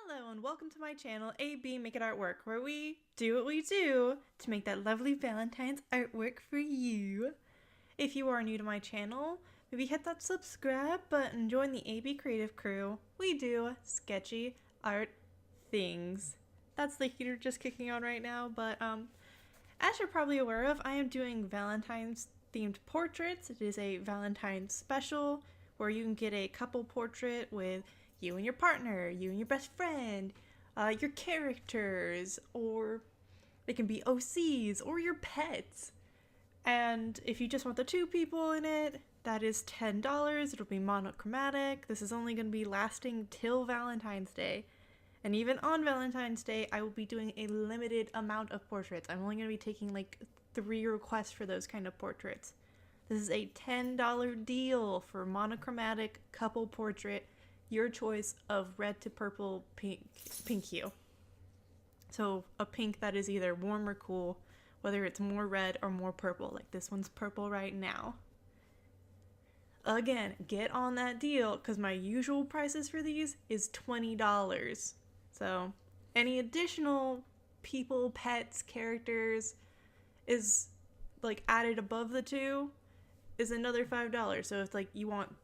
Hello and welcome to my channel, AB Make It Artwork, where we do what we do to make that lovely Valentine's artwork for you. If you are new to my channel, maybe hit that subscribe button and join the AB Creative crew. We do sketchy art things. That's the heater just kicking on right now, but as you're probably aware of, I am doing Valentine's themed portraits. It is a Valentine's special where you can get a couple portrait with you and your partner, you and your best friend, your characters, or they can be OCs or your pets. And if you just want the two people in it, that is $10. It'll be monochromatic. This is only going to be lasting till Valentine's Day. And even on Valentine's Day, I will be doing a limited amount of portraits. I'm only going to be taking like 3 requests for those kind of portraits. This is a $10 deal for monochromatic couple portrait, your choice of red to purple pink hue. So a pink that is either warm or cool, whether it's more red or more purple, like this one's purple right now. Again, get on that deal because my usual prices for these is $20. So any additional people, pets, characters is like added above the two is another $5. So if like you want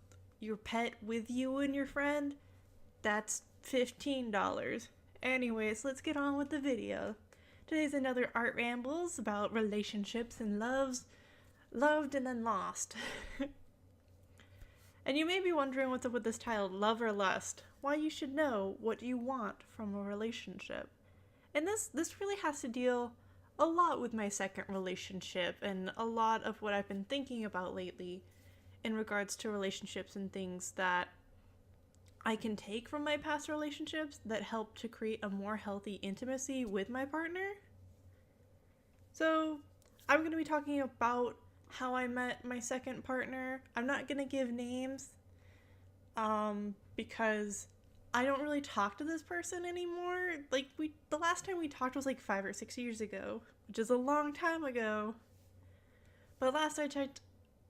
your pet with you and your friend, that's $15. Anyways, let's get on with the video. Today's another art rambles about relationships and loved and then lost. And you may be wondering what's up with this title, Love or Lust. Why you should know what you want from a relationship. And this really has to deal a lot with my second relationship and a lot of what I've been thinking about lately in regards to relationships and things that I can take from my past relationships that help to create a more healthy intimacy with my partner. So I'm going to be talking about how I met my second partner. I'm not going to give names because I don't really talk to this person anymore. Like the last time we talked was like 5 or 6 years ago, which is a long time ago. But last I checked,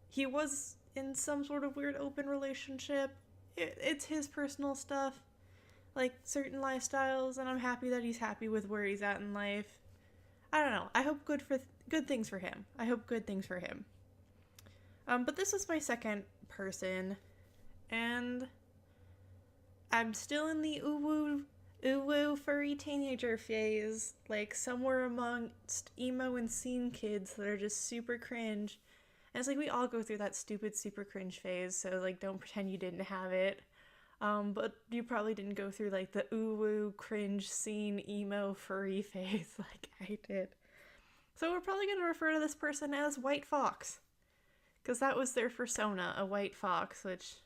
he was in some sort of weird open relationship. It's his personal stuff, like certain lifestyles, and I'm happy that he's happy with where he's at in life. I don't know. I hope good things for him. I hope good things for him. But this was my second person, and I'm still in the uwu furry teenager phase, like somewhere amongst emo and scene kids that are just super cringe. And it's like we all go through that stupid super cringe phase, so like don't pretend you didn't have it. But you probably didn't go through like the uwu cringe scene emo furry phase like I did. So we're probably going to refer to this person as White Fox, because that was their persona, a white fox, which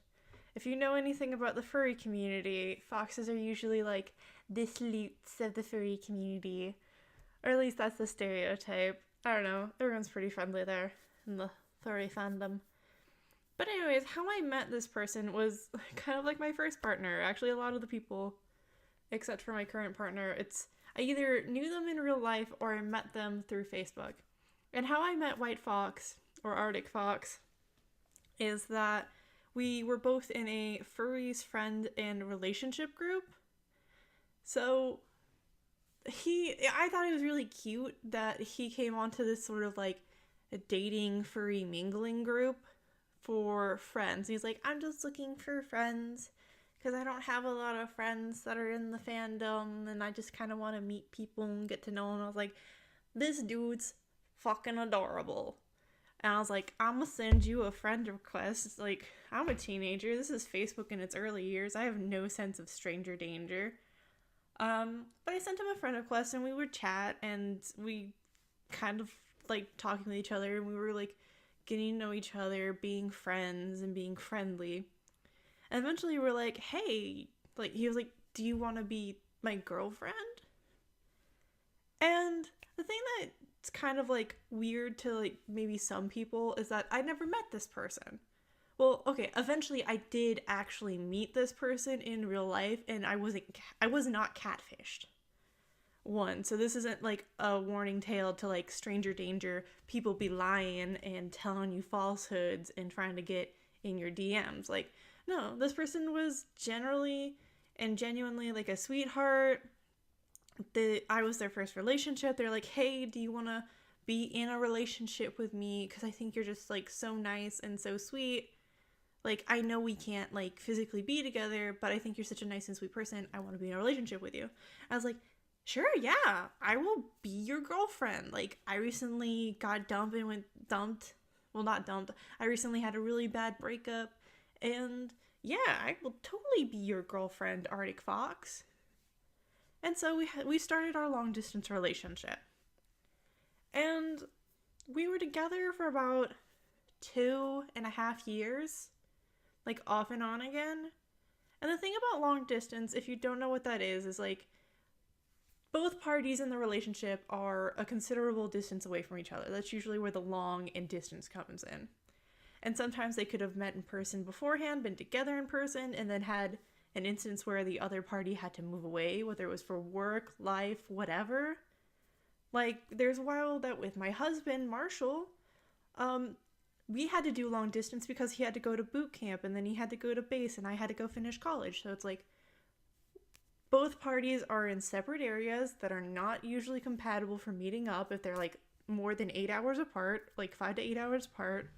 if you know anything about the furry community, foxes are usually like the sleuths of the furry community. Or at least that's the stereotype. I don't know, everyone's pretty friendly there in the furry fandom. But anyways, how I met this person was kind of like my first partner. Actually, a lot of the people, except for my current partner, I either knew them in real life or I met them through Facebook. And how I met White Fox, or Arctic Fox, is that we were both in a furries friend and relationship group. So I thought it was really cute that he came onto this sort of like a dating furry mingling group for friends. He's like, I'm just looking for friends because I don't have a lot of friends that are in the fandom and I just kind of want to meet people and get to know them. I was like, this dude's fucking adorable. And I was like, I'm gonna send you a friend request. It's like, I'm a teenager. This is Facebook in its early years. I have no sense of stranger danger. But I sent him a friend request and we would chat and we kind of like talking with each other and we were like getting to know each other, being friends and being friendly. And eventually we're like, hey, like he was like, do you want to be my girlfriend? And the thing that's kind of like weird to like maybe some people is that I never met this person. Well, okay, eventually I did actually meet this person in real life and I was not catfished. One, so this isn't like a warning tale to like stranger danger, people be lying and telling you falsehoods and trying to get in your DMs. Like, no, this person was generally and genuinely like a sweetheart. I was their first relationship. They're like, hey, do you want to be in a relationship with me? Because I think you're just like so nice and so sweet. Like, I know we can't like physically be together, but I think you're such a nice and sweet person. I want to be in a relationship with you. I was like, sure, yeah, I will be your girlfriend. Like, I recently got dumped and went dumped. Well, not dumped. I recently had a really bad breakup. And yeah, I will totally be your girlfriend, Arctic Fox. And so we started our long distance relationship. And we were together for about 2.5 years, like off and on again. And the thing about long distance, if you don't know what that is like both parties in the relationship are a considerable distance away from each other. That's usually where the long and distance comes in. And sometimes they could have met in person beforehand, been together in person, and then had an instance where the other party had to move away, whether it was for work, life, whatever. Like, there's a while that with my husband, Marshall, we had to do long distance because he had to go to boot camp, and then he had to go to base, and I had to go finish college. So it's like, both parties are in separate areas that are not usually compatible for meeting up if they're like more than 8 hours apart, like 5 to 8 hours apart.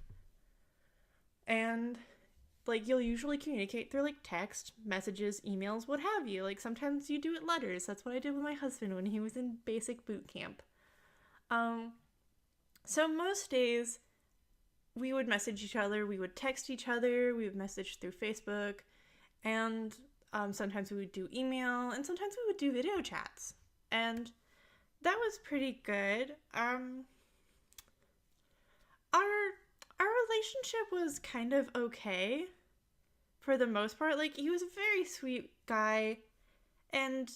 And like, you'll usually communicate through like text, messages, emails, what have you. Like, sometimes you do it letters. That's what I did with my husband when he was in basic boot camp. So most days we would message each other, we would text each other, we would message through Facebook, and sometimes we would do email, and sometimes we would do video chats. And that was pretty good. Our relationship was kind of okay for the most part. Like, he was a very sweet guy and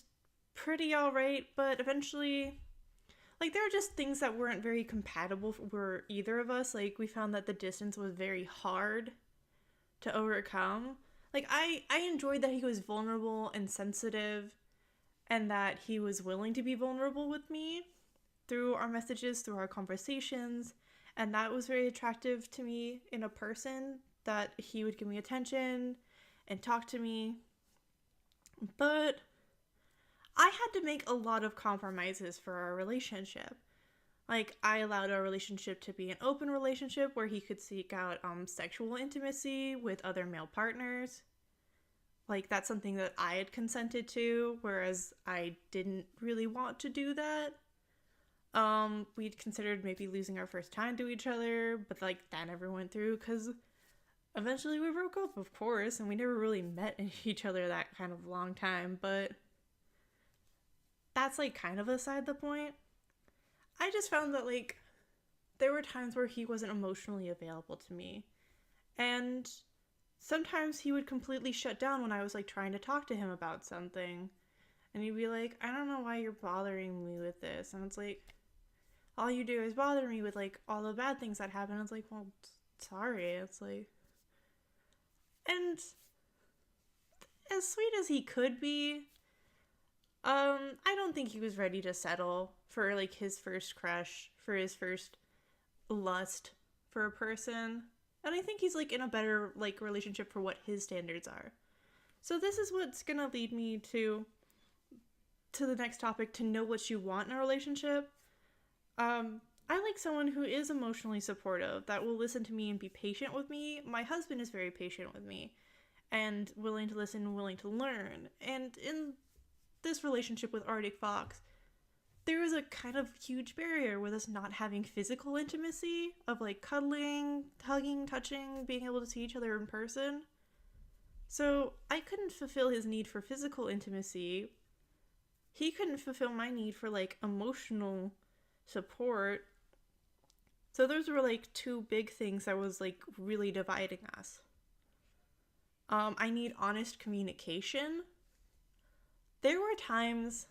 pretty alright, but eventually, like, there were just things that weren't very compatible for either of us. Like, we found that the distance was very hard to overcome. Like, I enjoyed that he was vulnerable and sensitive, and that he was willing to be vulnerable with me through our messages, through our conversations, and that was very attractive to me in a person, that he would give me attention and talk to me. But I had to make a lot of compromises for our relationship. Like, I allowed our relationship to be an open relationship where he could seek out sexual intimacy with other male partners. Like, that's something that I had consented to, whereas I didn't really want to do that. We'd considered maybe losing our first time to each other, but like, that never went through because eventually we broke up, of course, and we never really met each other that kind of long time, but that's like kind of aside the point. I just found that like there were times where he wasn't emotionally available to me, and sometimes he would completely shut down when I was like trying to talk to him about something, and he'd be like, I don't know why you're bothering me with this, and it's like, all you do is bother me with like all the bad things that happen. It's like, well, sorry. It's like, and as sweet as he could be, I don't think he was ready to settle for like his first crush, for his first lust for a person. And I think he's like in a better like relationship for what his standards are. So this is what's gonna lead me to the next topic: to know what you want in a relationship. I like someone who is emotionally supportive, that will listen to me and be patient with me. My husband is very patient with me and willing to listen, willing to learn. And in this relationship with Arctic Fox, there is a kind of huge barrier with us not having physical intimacy of like cuddling, hugging, touching, being able to see each other in person. So I couldn't fulfill his need for physical intimacy. He couldn't fulfill my need for like emotional support. So those were like two big things that was like really dividing us. I need honest communication. There were times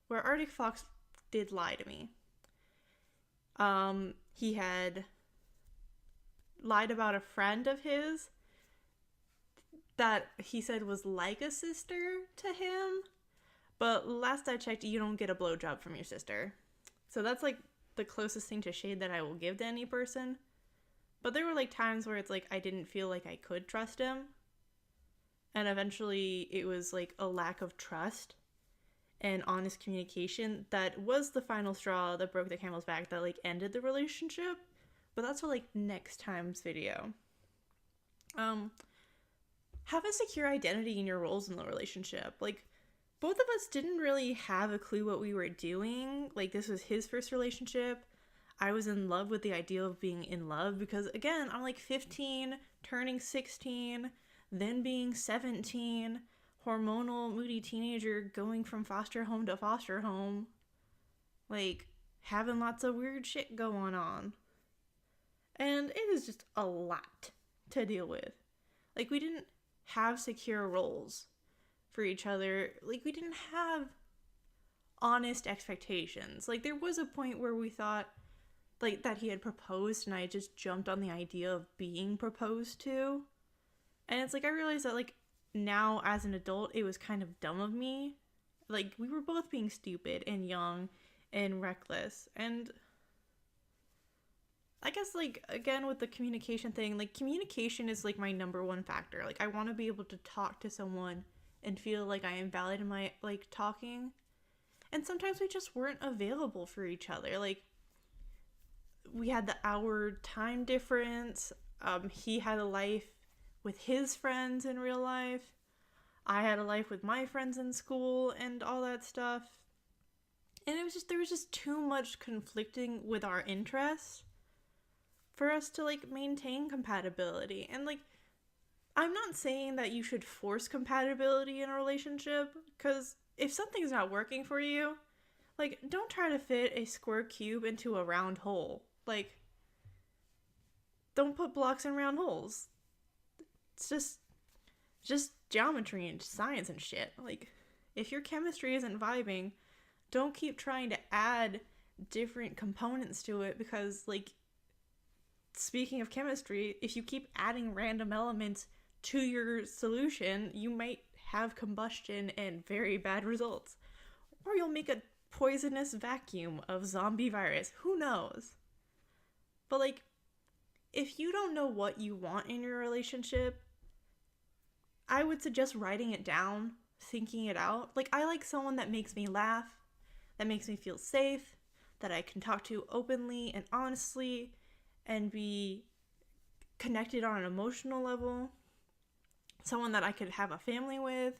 where Arctic Fox did lie to me. He had lied about a friend of his that he said was like a sister to him. But last I checked, you don't get a blowjob from your sister. So that's like the closest thing to shade that I will give to any person. But there were like times where it's like I didn't feel like I could trust him. And eventually it was like a lack of trust and honest communication that was the final straw that broke the camel's back, that like ended the relationship. But that's for like next time's video. Have a secure identity in your roles in the relationship. Like, both of us didn't really have a clue what we were doing. Like, this was his first relationship. I was in love with the idea of being in love because, again, I'm like 15, turning 16, then being 17, hormonal, moody teenager going from foster home to foster home. Like, having lots of weird shit going on. And it is just a lot to deal with. Like, we didn't have secure roles for each other. Like, we didn't have honest expectations. Like, there was a point where we thought, like, that he had proposed, and I just jumped on the idea of being proposed to. And it's like, I realized that, like, now as an adult, it was kind of dumb of me. Like, we were both being stupid and young and reckless. And I guess, like, again, with the communication thing, like, communication is, like, my number one factor. Like, I want to be able to talk to someone and feel like I am valid in my, like, talking. And sometimes we just weren't available for each other. Like, we had the hour time difference. He had a life with his friends in real life. I had a life with my friends in school and all that stuff. And it was just, there was just too much conflicting with our interests for us to, like, maintain compatibility. And, like, I'm not saying that you should force compatibility in a relationship, because if something's not working for you, like, don't try to fit a square cube into a round hole. Like, don't put blocks in round holes. It's just geometry and science and shit. Like, if your chemistry isn't vibing, don't keep trying to add different components to it, because, like, speaking of chemistry, if you keep adding random elements to your solution, you might have combustion and very bad results. Or you'll make a poisonous vacuum of zombie virus. Who knows? But, like, if you don't know what you want in your relationship, I would suggest writing it down, thinking it out. Like, I like someone that makes me laugh, that makes me feel safe, that I can talk to openly and honestly, and be connected on an emotional level. Someone that I could have a family with.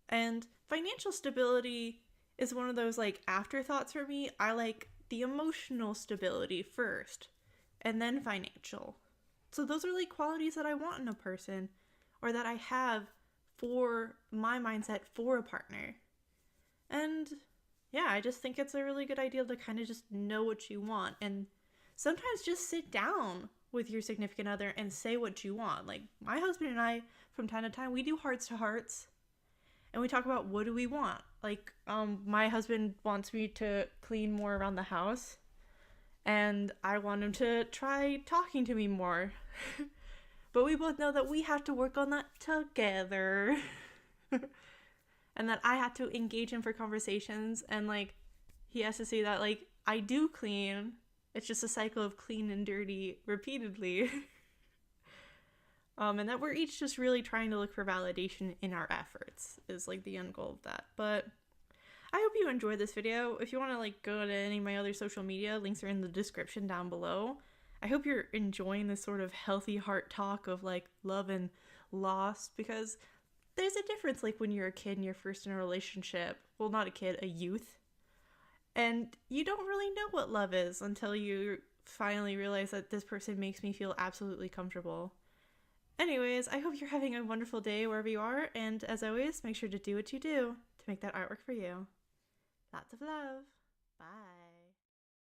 And financial stability is one of those, like, afterthoughts for me. I like the emotional stability first, and then financial. So those are, like, qualities that I want in a person, or that I have for my mindset for a partner. And yeah, I just think it's a really good idea to kind of just know what you want, and sometimes just sit down with your significant other and say what you want. Like, my husband and I, from time to time, we do hearts to hearts, and we talk about what do we want. Like, my husband wants me to clean more around the house, and I want him to try talking to me more. But we both know that we have to work on that together. And that I have to engage him for conversations, and, like, he has to see that, like, I do clean. It's just a cycle of clean and dirty repeatedly. And that we're each just really trying to look for validation in our efforts is, like, the end goal of that. But I hope you enjoyed this video. If you want to, like, go to any of my other social media, links are in the description down below. I hope you're enjoying this sort of healthy heart talk of, like, love and loss, because there's a difference, like, when you're a kid and you're first in a relationship. Well, not a kid, a youth. And you don't really know what love is until you finally realize that this person makes me feel absolutely comfortable. Anyways, I hope you're having a wonderful day wherever you are, and as always, make sure to do what you do to make that artwork for you. Lots of love. Bye.